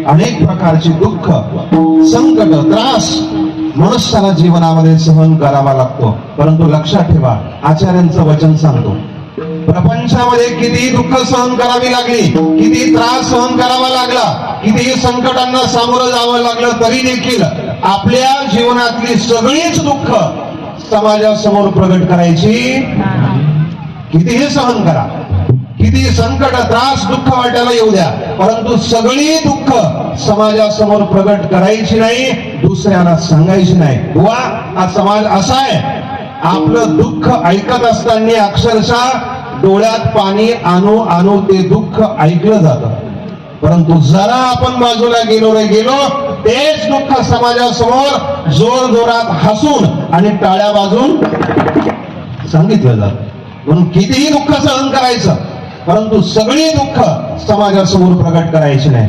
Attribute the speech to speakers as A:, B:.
A: अनेक प्रकारचे दुःख, संकट, त्रास मनुष्याला जीवनामध्ये सहन करावा लागतो. परंतु लक्षात ठेवा, आचार्यांचं वचन सांगतो, प्रपंचामध्ये किती दुःख सहन करावी लागली, किती त्रास सहन करावा लागला, कितीही संकटांना सामोरं जावं लागलं, तरी देखील आपल्या जीवनातली सगळीच दुःख समाजासमोर प्रगट करायची. कितीही सहन करा, किती संकट, त्रास, दुःख वाटायला येऊ द्या, परंतु सगळी दुःख समाजासमोर प्रगट करायची नाही, दुसऱ्याला सांगायची नाही. बुवा, हा समाज असा आहे. आपलं दुःख ऐकत असताना अक्षरशः डोळ्यात पाणी आणू आणू ते दुःख ऐकलं जातं. परंतु जरा आपण बाजूला गेलो तेच दुःख समाजासमोर जोर जोरात हसून आणि टाळ्या वाजून सांगितलं जातं. म्हणून कितीही दुःख सहन करायचं, परंतु सगळी दुःख समाजासमोर प्रगट करायची नाही.